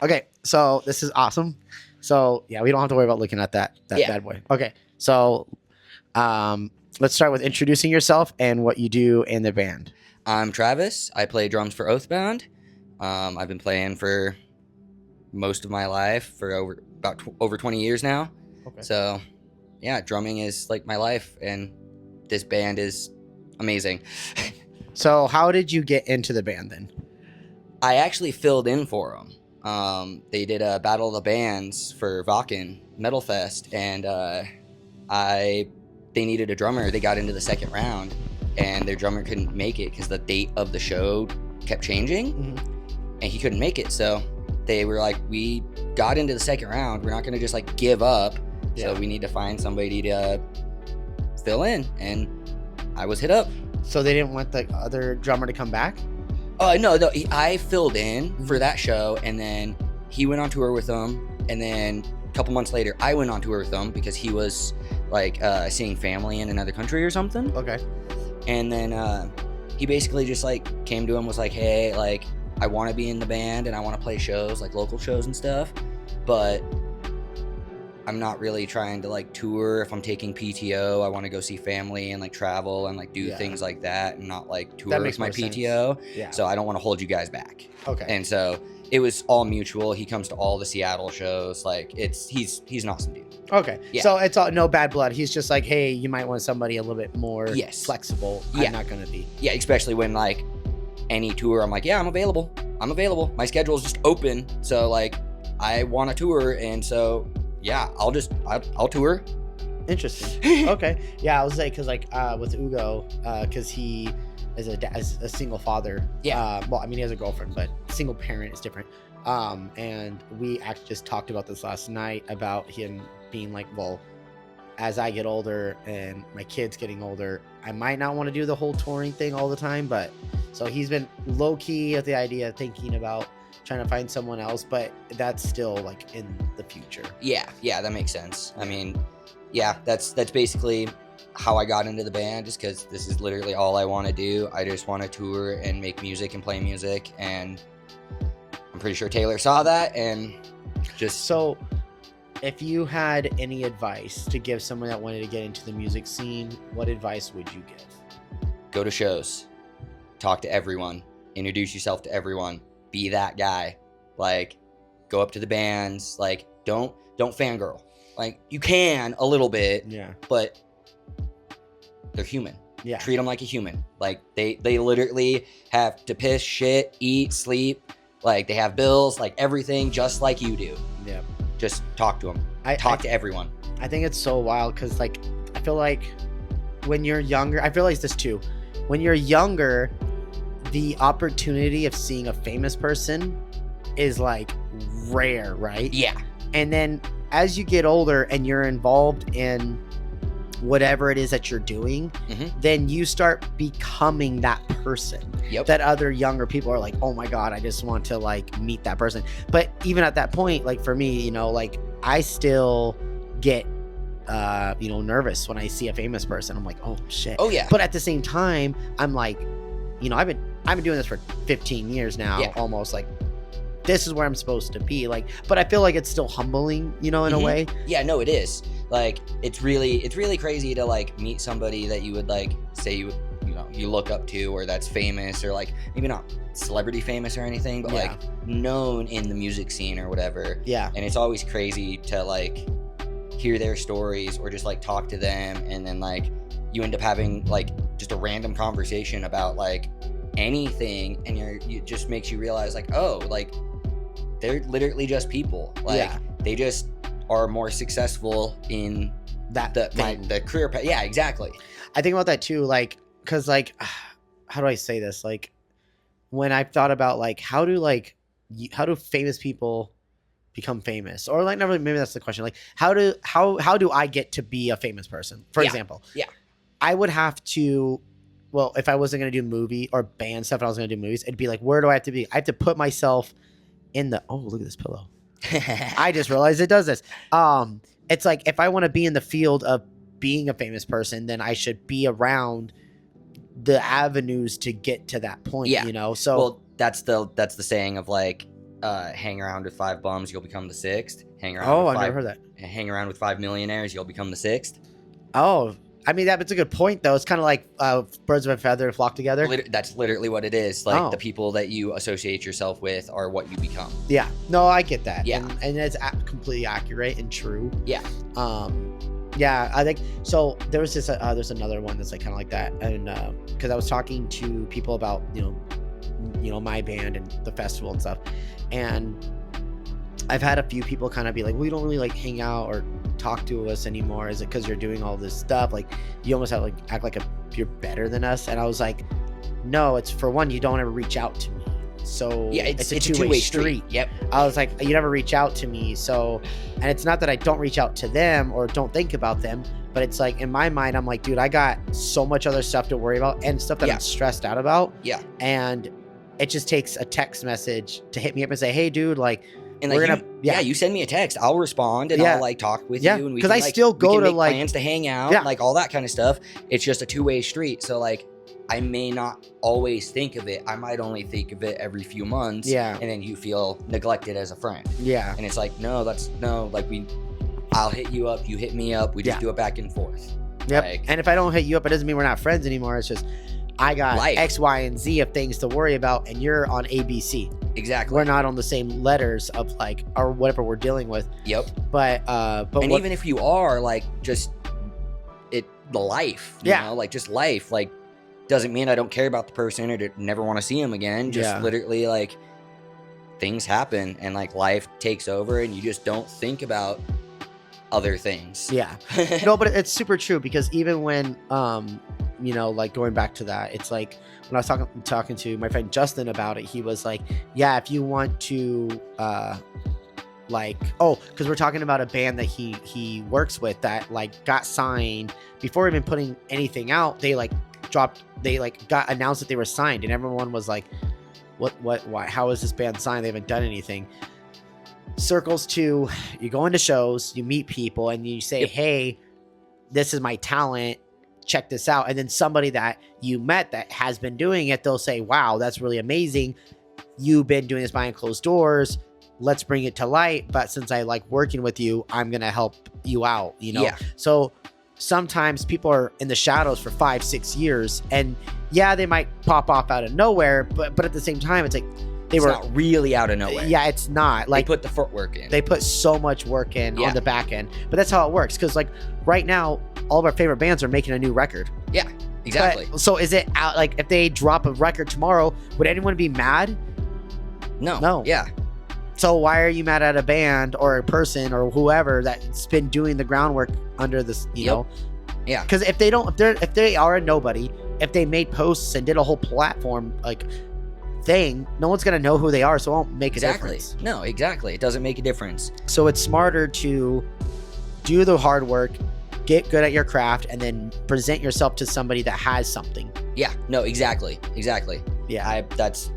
Okay, so this is awesome. So yeah, we don't have to worry about looking at that bad boy. Okay, so let's start with introducing yourself and what you do in the band. I'm Travis. I play drums for Oathbound. I've been playing for most of my life for over 20 years now. Okay. So yeah, drumming is like my life, and this band is amazing. So how did you get into the band then? I actually filled in for them. They did a Battle of the Bands for Vakken Metal Fest, and they needed a drummer. They got into the second round, and their drummer couldn't make it because the date of the show kept changing, and he couldn't make it. So they were like, we got into the second round. We're not going to just like give up. So we need to find somebody to fill in, and I was hit up. So they didn't want the other drummer to come back? Oh, no, I filled in for that show, and then he went on tour with them, and then a couple months later, I went on tour with them because he was, like, seeing family in another country or something. Okay. And then he basically just, like, came to him, was like, hey, like, I want to be in the band, and I want to play shows, like, local shows and stuff, but I'm not really trying to, like, tour. If I'm taking PTO, I want to go see family and, like, travel and, like, do things like that and not, like, tour with my PTO. Yeah. So I don't want to hold you guys back. Okay. And so it was all mutual. He comes to all the Seattle shows. Like, he's an awesome dude. Okay. Yeah. So it's all no bad blood. He's just like, hey, you might want somebody a little bit more flexible. Yeah. I'm not going to be. Yeah, especially when, like, any tour, I'm like, yeah, I'm available. My schedule is just open. So, like, I want to tour, and so... yeah, I'll tour. Interesting. Okay. Yeah, I was like, because like with Ugo, because he is a single father. Yeah. Well, I mean, he has a girlfriend, but single parent is different. And we actually just talked about this last night about him being like, well, as I get older and my kid's getting older, I might not want to do the whole touring thing all the time. But so he's been low key at the idea of thinking about trying to find someone else, but that's still like in the future. Yeah, that makes sense. I mean, yeah, that's basically how I got into the band, just because this is literally all I want to do. I just want to tour and make music and play music, and I'm pretty sure Taylor saw that, and just... So, if you had any advice to give someone that wanted to get into the music scene, what advice would you give? Go to shows, talk to everyone, introduce yourself to everyone. Be that guy. Like, go up to the bands. Like, don't fangirl. Like, you can a little bit, but they're human. Yeah. Treat them like a human. Like, they literally have to piss, shit, eat, sleep. Like, they have bills, like everything, just like you do. Yeah. Just talk to them. Talk to everyone. I think it's so wild because, like, I feel like when you're younger, I realize this too. When you're younger, the opportunity of seeing a famous person is like rare, right? Yeah. And then as you get older and you're involved in whatever it is that you're doing, then you start becoming that person. Yep. That other younger people are like, oh my God, I just want to like meet that person. But even at that point, like for me, you know, like I still get nervous when I see a famous person. I'm like, oh shit. Oh yeah. But at the same time, I'm like, you know, I've been doing this for 15 years now, almost. Like, this is where I'm supposed to be. Like, but I feel like it's still humbling, you know, in a way. Yeah, no, it is. Like, it's really crazy to like meet somebody that you would like say you look up to, or that's famous, or like maybe not celebrity famous or anything, but like known in the music scene or whatever. Yeah. And it's always crazy to like hear their stories or just like talk to them, and then like you end up having like just a random conversation about like anything, and it just makes you realize like, oh, like they're literally just people. Like they just are more successful in the career path. Yeah, exactly. I think about that too, like, because like, how do I say this? Like, when I've thought about like how do famous people become famous, or like, never, maybe that's the question. Like, how do I get to be a famous person? For example, I would have to, well, if I wasn't going to do movie or band stuff and I was going to do movies, it'd be like, where do I have to be? I have to put myself in the, oh, look at this pillow. I just realized it does this. It's like, if I want to be in the field of being a famous person, then I should be around the avenues to get to that point, you know? So, well, that's the saying of like, hang around with 5 bums, you'll become the 6th. Hang around. Oh, with I've never heard that. Hang around with 5 millionaires, you'll become the 6th. Oh, I mean, that's a good point, though. It's kind of like birds of a feather flock together. That's literally what it is. Like, Oh. the people that you associate yourself with are what you become. Yeah. No, I get that. Yeah. And it's completely accurate and true. Yeah. Yeah, I think so. There was this. There's another one that's like kind of like that, and because I was talking to people about you know my band and the festival and stuff, and I've had a few people kind of be like, "We don't really like hang out or talk to us anymore. Is it because you're doing all this stuff? Like, you almost have to like act like you're better than us." And I was like, "No, it's for one, you don't ever reach out to me. So Yeah, it's a two-way street. Yep. I was like, you never reach out to me. So, and it's not that I don't reach out to them or don't think about them, but it's like in my mind, I'm like, dude, I got so much other stuff to worry about and stuff that Yeah. I'm stressed out about. Yeah. And it just takes a text message to hit me up and say, hey, dude, like, And we're like gonna, you send me a text, I'll respond and Yeah. I'll like talk with Yeah, you, and we 'cause can, I like, still we go can to, make like- plans to hang out, Yeah. like all that kind of stuff. It's just a two-way street. So like I may not always think of it. I might only think of it every few months. Yeah. And then you feel neglected as a friend. yeah. And it's like, I'll hit you up, you hit me up, we just Yeah. do it back and forth. Yep. Like, And if I don't hit you up, it doesn't mean we're not friends anymore. It's just, I got Life. X, Y, and Z of things to worry about, and you're on ABC. exactly. We're not on the same letters of like, or whatever we're dealing with. Yep. But And what, even if you are, like, just the life, you Yeah. know, like just life, like doesn't mean I don't care about the person or to never want to see him again. Just Yeah. literally like things happen and like life takes over and you just don't think about other things. yeah. No, but it's super true because even when, like going back to that, it's like when I was talking to my friend Justin about it, he was like, yeah, if you want to, because we're talking about a band that he works with that like got signed before even putting anything out. They like got announced that they were signed, and everyone was like, what, why, how is this band signed? They haven't done anything. Circles to, you go into shows, you meet people, and you say, Yep. hey, this is my talent, check this out. And then somebody that you met that has been doing it, they'll say, wow, that's really amazing. You've been doing this behind closed doors. Let's bring it to light. But since I like working with you, I'm going to help you out, Yeah. So sometimes people are in the shadows for 5-6 years, and yeah, they might pop off out of nowhere, but at the same time, it's like It's not really out of nowhere. yeah, it's not like They put the footwork in. they put so much work in Yeah. on the back end, but that's how it works. Because like right now, all of our favorite bands are making a new record. Yeah, exactly. But, so is it out? Like if they drop a record tomorrow, would anyone be mad? No. Yeah. So why are you mad at a band or a person or whoever that's been doing the groundwork under this? You Yep. know? Yeah. Because if they are a nobody, if they made posts and did a whole platform like thing, no one's gonna know who they are, so it won't make a Exactly. difference. No, exactly. It doesn't make a difference. So it's smarter to do the hard work, get good at your craft, and then present yourself to somebody that has something. Yeah. No, exactly. Exactly. Yeah. That's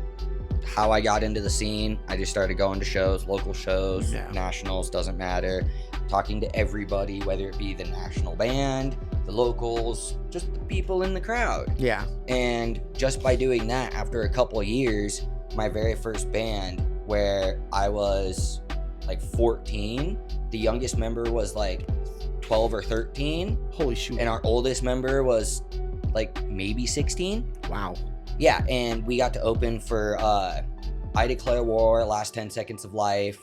how I got into the scene. I just started going to shows, local shows, Yeah. nationals, doesn't matter. Talking to everybody, whether it be the national band, the locals, just the people in the crowd. Yeah. And just by doing that, after a couple of years, my very first band, where I was like 14, the youngest member was like 12 or 13, Holy shoot. and our oldest member was like maybe 16. Wow. Yeah, and we got to open for I Declare War, Last 10 Seconds of Life,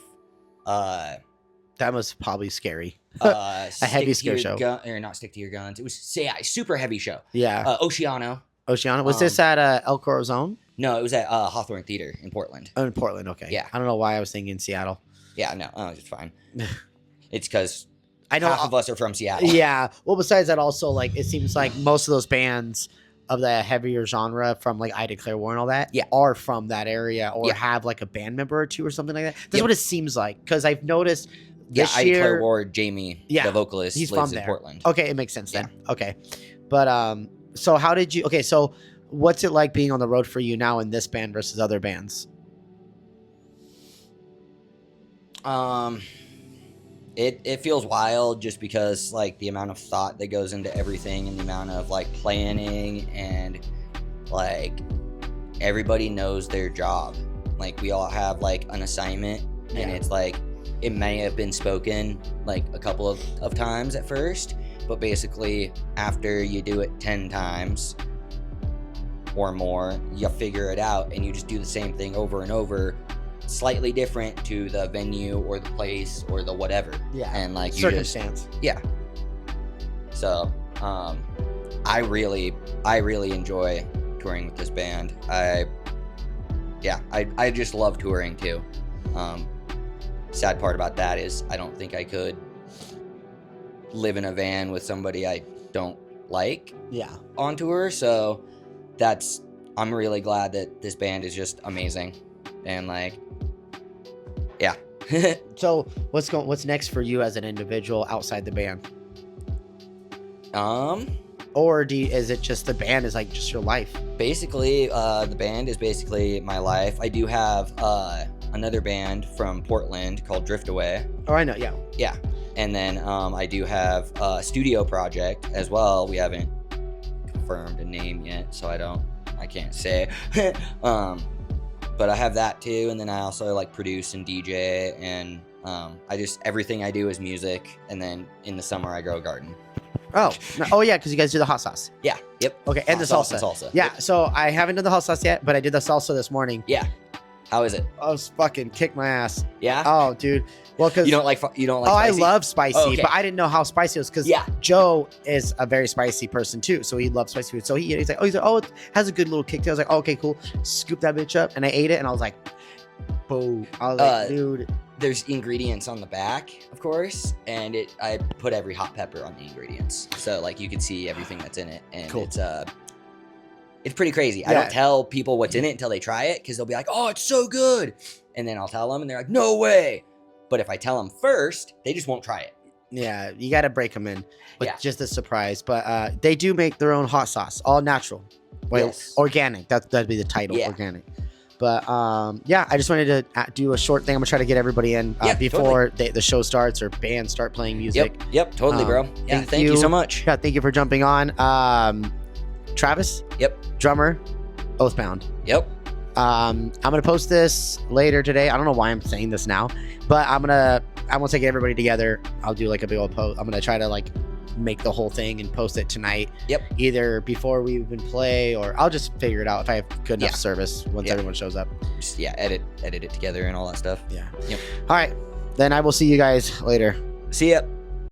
That was probably scary. a heavy scare show. Or not Stick to Your Guns. It was a super heavy show. Yeah. Oceano. Oceana. Was this at El Corazon? No, it was at Hawthorne Theater in Portland. Oh, in Portland. Okay. Yeah. I don't know why I was thinking Seattle. Yeah, no, it's fine. It's because I know. half of us are from Seattle. Yeah. Well, besides that, also like it seems like most of those bands of the heavier genre from like I Declare War and all that, Yeah. are from that area or Yeah. have like a band member or two or something like that. That's Yep. what it seems like because I've noticed. Yeah, This I Declare year- War, Jamie, Yeah, the vocalist, he's lives from in there. Portland. Okay, it makes sense then. Okay, but so how did you? Okay, so what's it like being on the road for you now in this band versus other bands? It feels wild just because like the amount of thought that goes into everything and the amount of like planning and like everybody knows their job Like we all have like an assignment, and Yeah. it's like it may have been spoken like a couple of times at first, but basically after you do it 10 times or more, you figure it out, and you just do the same thing over and over, slightly different to the venue or the place or the whatever. Yeah. And like you Circumstance. yeah. So I really enjoy touring with this band. I just love touring too. Sad part about that is I don't think I could live in a van with somebody I don't like Yeah. on tour. So I'm really glad that this band is just amazing. And like, yeah. So what's next for you as an individual outside the band? Or is it just the band is like just your life? Basically, the band is basically my life. I do have another band from Portland called Drift Away. Oh, I know. Yeah. Yeah. And then I do have a studio project as well. We haven't confirmed a name yet, so I can't say. But I have that too. And then I also like produce and DJ, and everything I do is music. And then in the summer I grow a garden. Oh, no, oh yeah, because you guys do the hot sauce. Yeah. Yep. Okay, and the salsa. Salsa. Yeah. Yep. So I haven't done the hot sauce yet, but I did the salsa this morning. Yeah. How is it? I was fucking kick my ass. Yeah. Oh, dude. Well, because You don't like spicy? I love spicy, Oh, okay. but I didn't know how spicy it was because Yeah. Joe is a very spicy person too, so he loves spicy food. So he's like, oh, it has a good little kick to it. I was like, oh, okay, cool. Scoop that bitch up, and I ate it, and I was like, boom. I was like, dude. There's ingredients on the back, of course, and I put every hot pepper on the ingredients, so like you can see everything that's in it, and Cool. it's pretty crazy. I Yeah. don't tell people what's in it until they try it, because they'll be like, "Oh, it's so good," and then I'll tell them, and they're like, "No way!" But if I tell them first, they just won't try it. Yeah, you got to break them in with Yeah. just a surprise. But they do make their own hot sauce, all natural. Well, Yes. organic. That'd be the title, Yeah. organic. But yeah, I just wanted to do a short thing. I'm gonna try to get everybody in Yeah, before the show starts or bands start playing music. Yep, totally, bro. Yeah, thank you so much. Yeah, thank you for jumping on. Travis. Yep. Drummer, Oathbound. Yep. I'm gonna post this later today. I don't know why I'm saying this now, but I'm gonna take everybody together. I'll do like a big old post. I'm gonna try to like make the whole thing and post it tonight. Yep. Either before we even play, or I'll just figure it out if I have good enough Yeah. service once Yeah. everyone shows up. Just, edit it together and all that stuff. Yeah. Yep. All right. Then I will see you guys later. See ya.